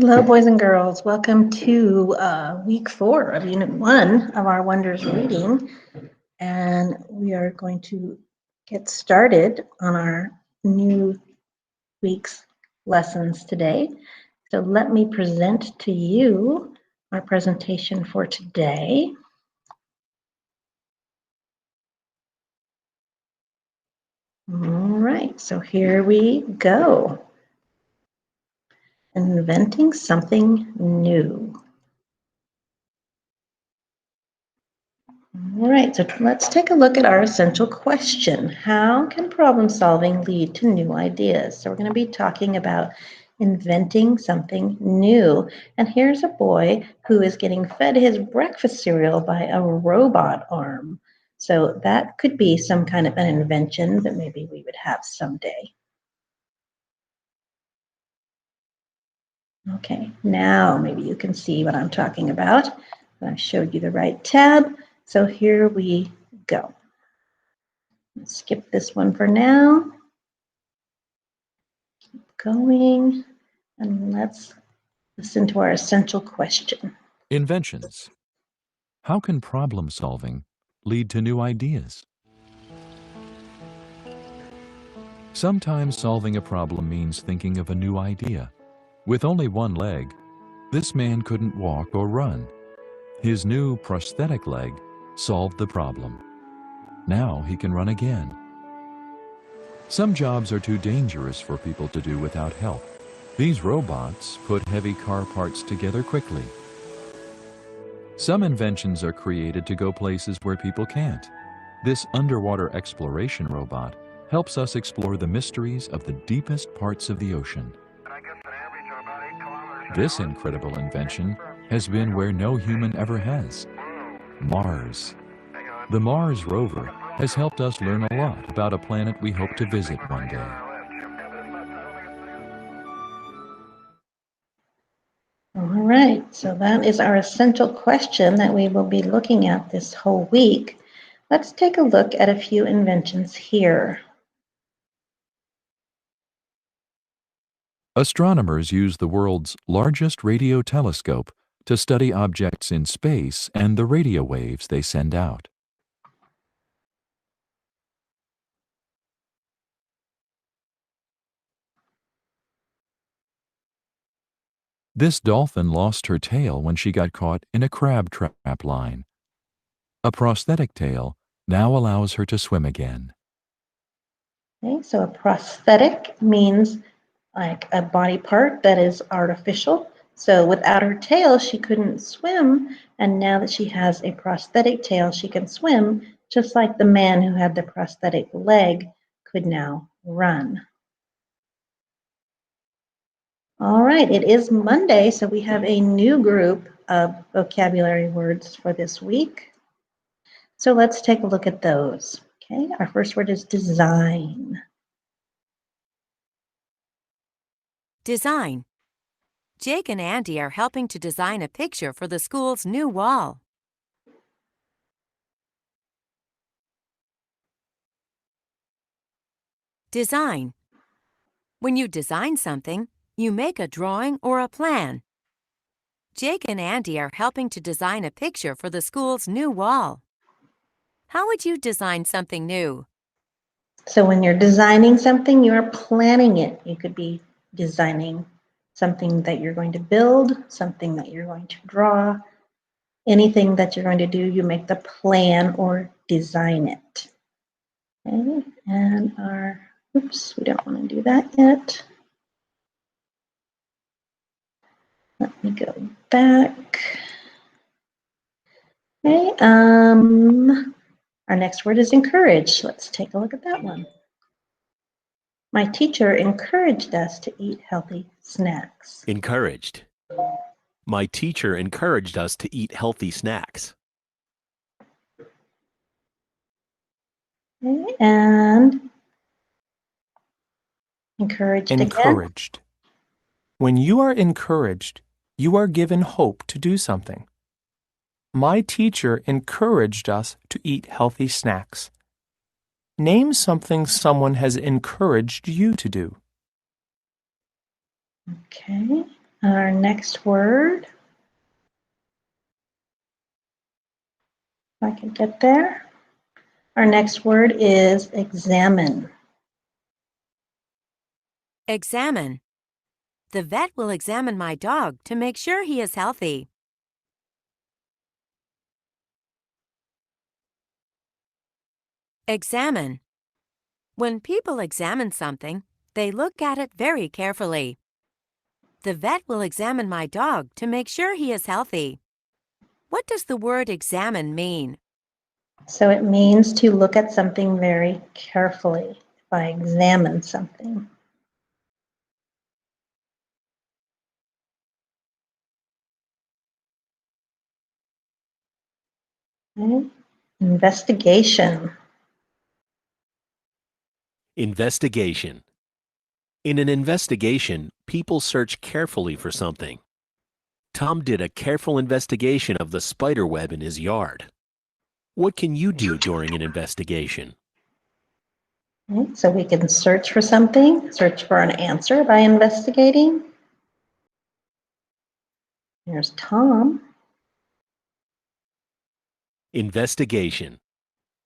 Hello, boys and girls. Welcome to week 4 of Unit 1 of our Wonders reading. And we are going to get started on our new week's lessons today. So let me present to you our presentation for today. All right, so here we go. Inventing something new. All right, so let's take a look at our essential question. How can problem solving lead to new ideas? So we're going to be talking about inventing something new. And here's a boy who is getting fed his breakfast cereal by a robot arm. So that could be some kind of an invention that maybe we would have someday. Okay, now maybe you can see what I'm talking about. I showed you the right tab. So here we go. Let's skip this one for now. Keep going, and let's listen to our essential question. Inventions. How can problem solving lead to new ideas? Sometimes solving a problem means thinking of a new idea. With only one leg, this man couldn't walk or run. His new prosthetic leg solved the problem. Now he can run again. Some jobs are too dangerous for people to do without help. These robots put heavy car parts together quickly. Some inventions are created to go places where people can't. This underwater exploration robot helps us explore the mysteries of the deepest parts of the ocean. This incredible invention has been where no human ever has: Mars. The Mars rover has helped us learn a lot about a planet we hope to visit one day. All right, so that is our essential question that we will be looking at this whole week. Let's take a look at a few inventions here. Astronomers use the world's largest radio telescope to study objects in space and the radio waves they send out. This dolphin lost her tail when she got caught in a crab trap line. A prosthetic tail now allows her to swim again. Okay, so a prosthetic means like a body part that is artificial. So without her tail, she couldn't swim. And now that she has a prosthetic tail, she can swim, just like the man who had the prosthetic leg could now run. All right, it is Monday, so we have a new group of vocabulary words for this week. So let's take a look at those. Okay, our first word is design. Design. Jake and Andy are helping to design a picture for the school's new wall. Design. When you design something, you make a drawing or a plan. Jake and Andy are helping to design a picture for the school's new wall. How would you design something new? So when you're designing something, you're planning it. You could be designing something that you're going to build, something that you're going to draw, anything that you're going to do, you make the plan or design it. Okay, and oops, we don't want to do that yet. Let me go back. Okay, our next word is encourage. Let's take a look at that one. My teacher encouraged us to eat healthy snacks. Encouraged. My teacher encouraged us to eat healthy snacks. Okay, and encouraged again. Encouraged. When you are encouraged, you are given hope to do something. My teacher encouraged us to eat healthy snacks. Name something someone has encouraged you to do. Okay. Our next word, if I can get there. Our next word is examine. Examine. The vet will examine my dog to make sure he is healthy. Examine. When people examine something, they look at it very carefully. The vet will examine my dog to make sure he is healthy. What does the word examine mean? So it means to look at something very carefully. If I examine something. Okay. Investigation. Investigation. In an investigation, people search carefully for something. Tom did a careful investigation of the spider web in his yard. What can you do during an investigation? Okay. So we can search for something, search for an answer by investigating. There's Tom. Investigation.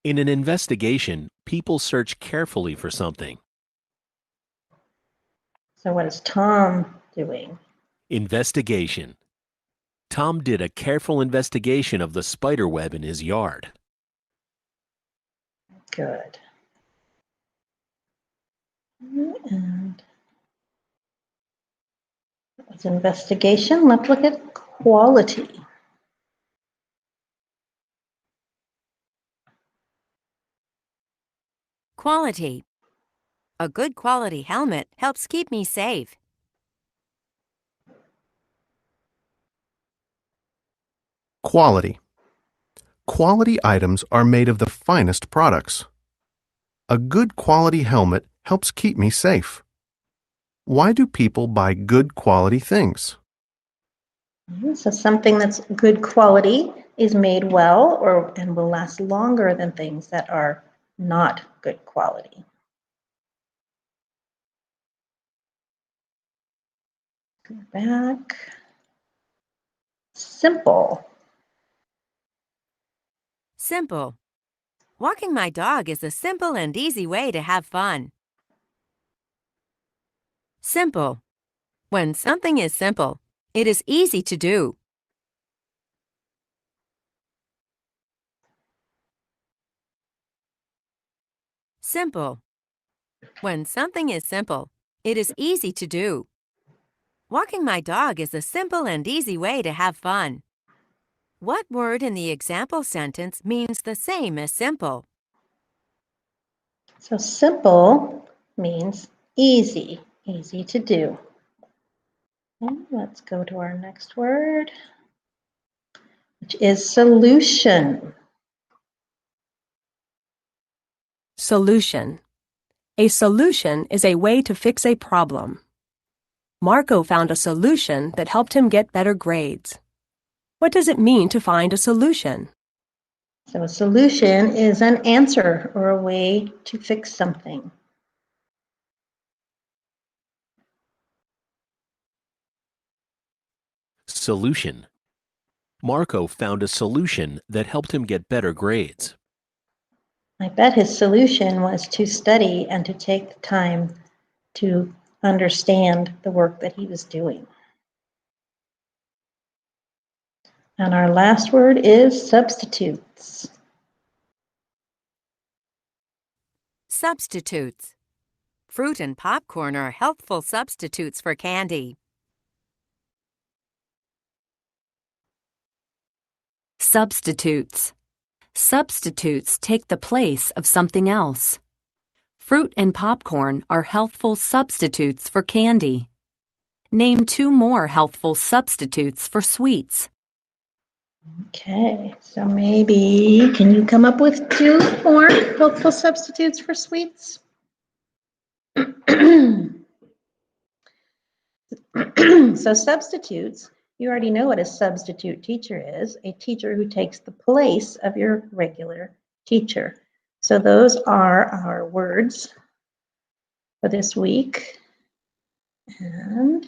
In an investigation, people search carefully for something. So what is Tom doing? Investigation. Tom did a careful investigation of the spider web in his yard. Good. And that's investigation. Let's look at quality. Quality. A good quality helmet helps keep me safe. Quality. Quality items are made of the finest products. A good quality helmet helps keep me safe. Why do people buy good quality things? So something that's good quality is made well and will last longer than things that are not good quality. Go back. Simple. Simple. Walking my dog is a simple and easy way to have fun. Simple. When something is simple, it is easy to do. Simple. When something is simple, it is easy to do. Walking my dog is a simple and easy way to have fun. What word in the example sentence means the same as simple? So simple means easy, easy to do. And let's go to our next word, which is solution. Solution. A solution is a way to fix a problem. Marco found a solution that helped him get better grades. What does it mean to find a solution? So a solution is an answer or a way to fix something. Solution. Marco found a solution that helped him get better grades. I bet his solution was to study and to take the time to understand the work that he was doing. And our last word is substitutes. Substitutes. Fruit and popcorn are healthful substitutes for candy. Substitutes. Substitutes take the place of something else. Fruit and popcorn are healthful substitutes for candy. Name 2 more healthful substitutes for sweets. Okay, so maybe can you come up with 2 more helpful substitutes for sweets? So substitutes, you already know what a substitute teacher is, a teacher who takes the place of your regular teacher. So those are our words for this week. And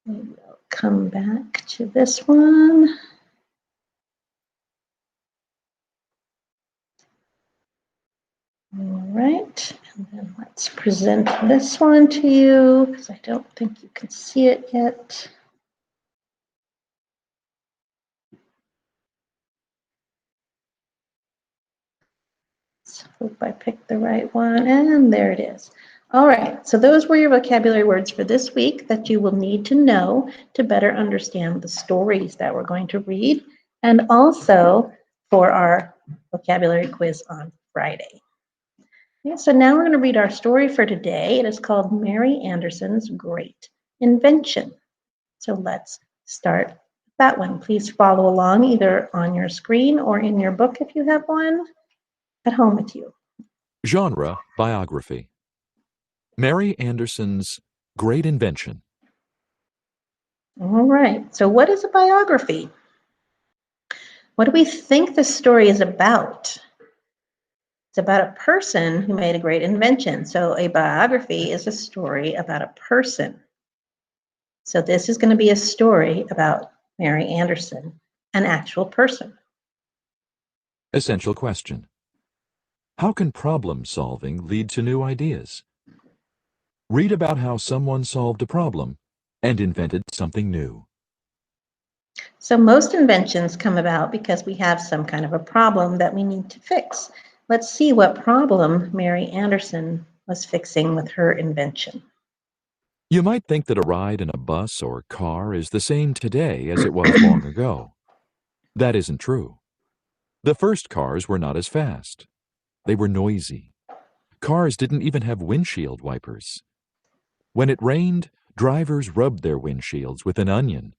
Maybe I'll come back to this one. All right, and then let's present this one to you because I don't think you can see it yet. Let's hope I picked the right one, and there it is. All right, so those were your vocabulary words for this week that you will need to know to better understand the stories that we're going to read, and also for our vocabulary quiz on Friday. Okay, so now we're going to read our story for today. It is called Mary Anderson's Great Invention. So let's start that one. Please follow along either on your screen or in your book if you have one at home with you. Genre, biography. Mary Anderson's Great Invention. All right, so what is a biography? What do we think this story is about? It's about a person who made a great invention. So a biography is a story about a person. So this is going to be a story about Mary Anderson, an actual person. Essential question. How can problem solving lead to new ideas? Read about how someone solved a problem and invented something new. So most inventions come about because we have some kind of a problem that we need to fix. Let's see what problem Mary Anderson was fixing with her invention. You might think that a ride in a bus or car is the same today as it was long ago. That isn't true. The first cars were not as fast. They were noisy. Cars didn't even have windshield wipers. When it rained, drivers rubbed their windshields with an onion.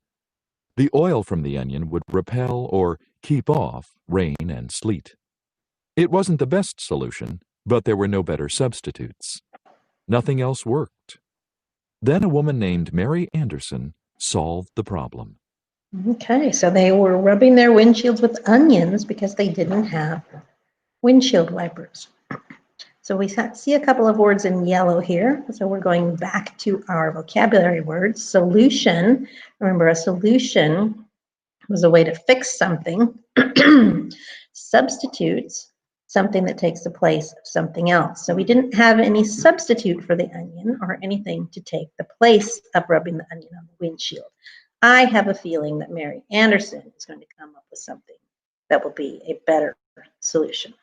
The oil from the onion would repel or keep off rain and sleet. It wasn't the best solution, but there were no better substitutes. Nothing else worked. Then a woman named Mary Anderson solved the problem. Okay, so they were rubbing their windshields with onions because they didn't have windshield wipers. So we see a couple of words in yellow here. So we're going back to our vocabulary words. Solution. Remember, a solution was a way to fix something. Substitutes, something that takes the place of something else. So we didn't have any substitute for the onion or anything to take the place of rubbing the onion on the windshield. I have a feeling that Mary Anderson is going to come up with something that will be a better solution.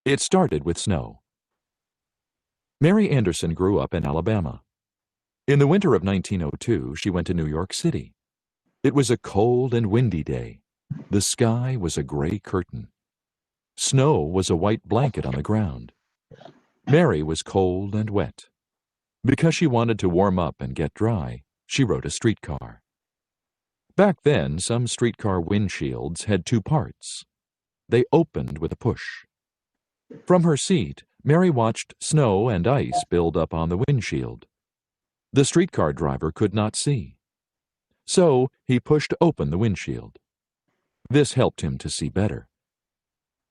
It started with snow. Mary Anderson grew up in Alabama. In the winter of 1902, she went to New York City. It was a cold and windy day. The sky was a gray curtain. Snow was a white blanket on the ground. Mary was cold and wet. Because she wanted to warm up and get dry, she rode a streetcar. Back then, some streetcar windshields had two parts. They opened with a push. From her seat, Mary watched snow and ice build up on the windshield. The streetcar driver could not see. So he pushed open the windshield. This helped him to see better.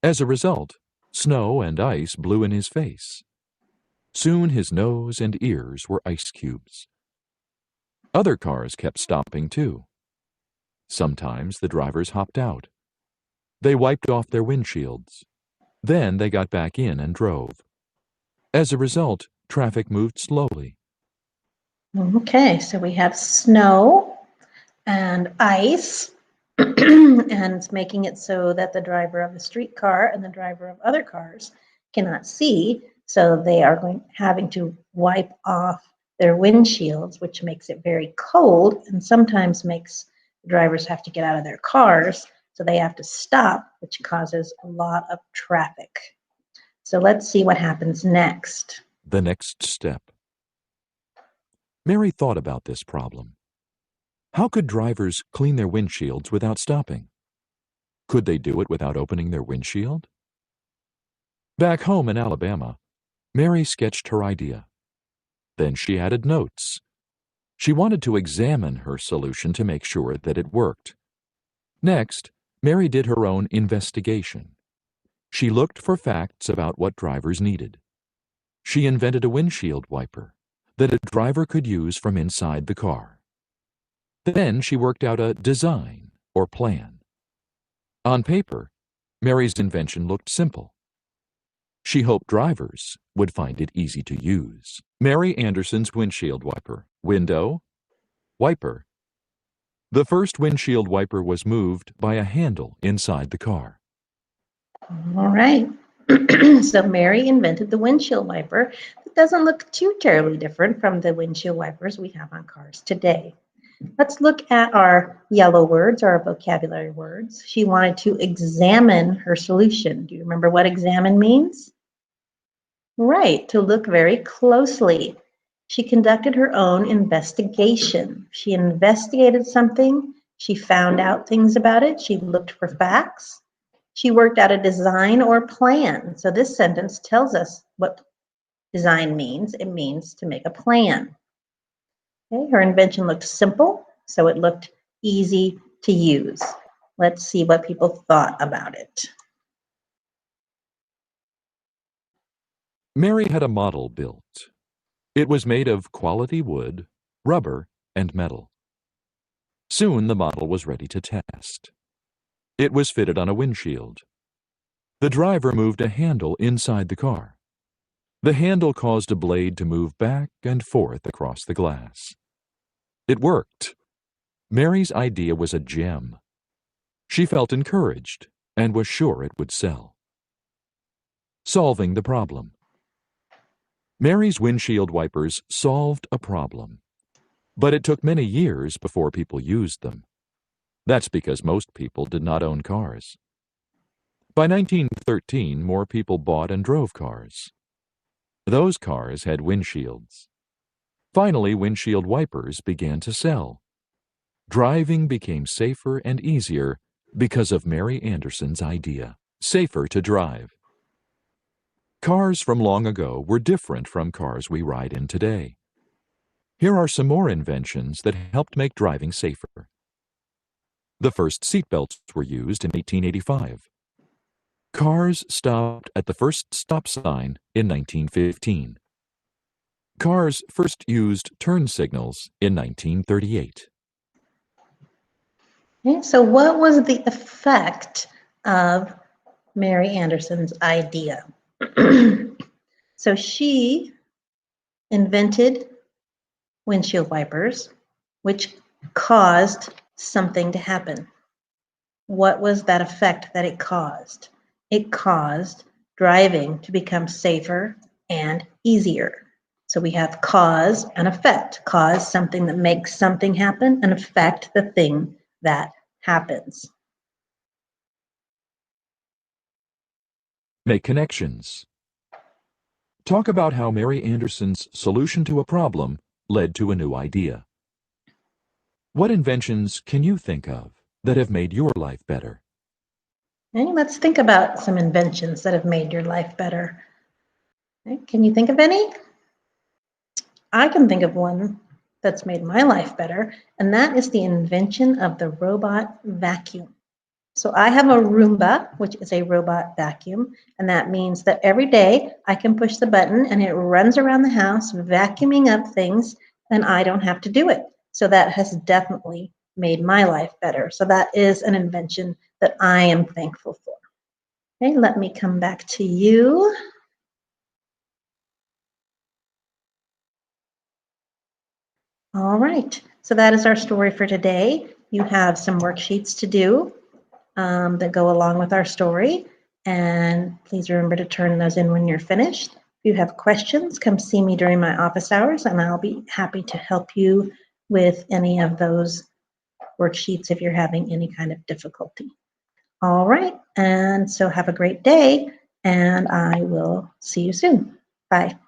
As a result, snow and ice blew in his face. Soon his nose and ears were ice cubes. Other cars kept stopping too. Sometimes the drivers hopped out. They wiped off their windshields. Then they got back in and drove. As a result, traffic moved slowly. Okay, so we have snow and ice, and it's making it so that the driver of the streetcar and the driver of other cars cannot see, so they are having to wipe off their windshields, which makes it very cold and sometimes makes the drivers have to get out of their cars, so they have to stop, which causes a lot of traffic. So let's see what happens next. The next step. Mary thought about this problem. How could drivers clean their windshields without stopping? Could they do it without opening their windshield? Back home in Alabama, Mary sketched her idea. Then she added notes. She wanted to examine her solution to make sure that it worked. Next, Mary did her own investigation. She looked for facts about what drivers needed. She invented a windshield wiper, that a driver could use from inside the car. Then she worked out a design or plan. On paper, Mary's invention looked simple. She hoped drivers would find it easy to use. Mary Anderson's windshield wiper. Window, wiper. The first windshield wiper was moved by a handle inside the car. All right. So Mary invented the windshield wiper. It doesn't look too terribly different from the windshield wipers we have on cars today. Let's look at our yellow words, our vocabulary words. She wanted to examine her solution. Do you remember what examine means? Right, to look very closely. She conducted her own investigation. She investigated something. She found out things about it. She looked for facts. She worked out a design or plan. So this sentence tells us what design means. It means to make a plan. Okay, her invention looked simple, so it looked easy to use. Let's see what people thought about it. Mary had a model built. It was made of quality wood, rubber, and metal. Soon the model was ready to test. It was fitted on a windshield. The driver moved a handle inside the car. The handle caused a blade to move back and forth across the glass. It worked. Mary's idea was a gem. She felt encouraged and was sure it would sell. Solving the problem. Mary's windshield wipers solved a problem, but it took many years before people used them. That's because most people did not own cars. By 1913, more people bought and drove cars. Those cars had windshields. Finally, windshield wipers began to sell. Driving became safer and easier because of Mary Anderson's idea. Safer to drive. Cars from long ago were different from cars we ride in today. Here are some more inventions that helped make driving safer. The first seatbelts were used in 1885. Cars stopped at the first stop sign in 1915. Cars first used turn signals in 1938. Okay, so what was the effect of Mary Anderson's idea? So she invented windshield wipers, which caused something to happen. What was that effect that it caused? It caused driving to become safer and easier. So we have cause and effect. Cause, something that makes something happen, and effect, the thing that happens. Make connections. Talk about how Mary Anderson's solution to a problem led to a new idea. What inventions can you think of that have made your life better? Okay, let's think about some inventions that have made your life better. Okay, can you think of any? I can think of one that's made my life better, and that is the invention of the robot vacuum. So I have a Roomba, which is a robot vacuum, and that means that every day I can push the button and it runs around the house vacuuming up things, and I don't have to do it. So that has definitely made my life better. So that is an invention that I am thankful for. Okay, let me come back to you. All right, so that is our story for today. You have some worksheets to do that go along with our story. And please remember to turn those in when you're finished. If you have questions, come see me during my office hours, and I'll be happy to help you with any of those worksheets if you're having any kind of difficulty. All right, and so have a great day, and I will see you soon. Bye.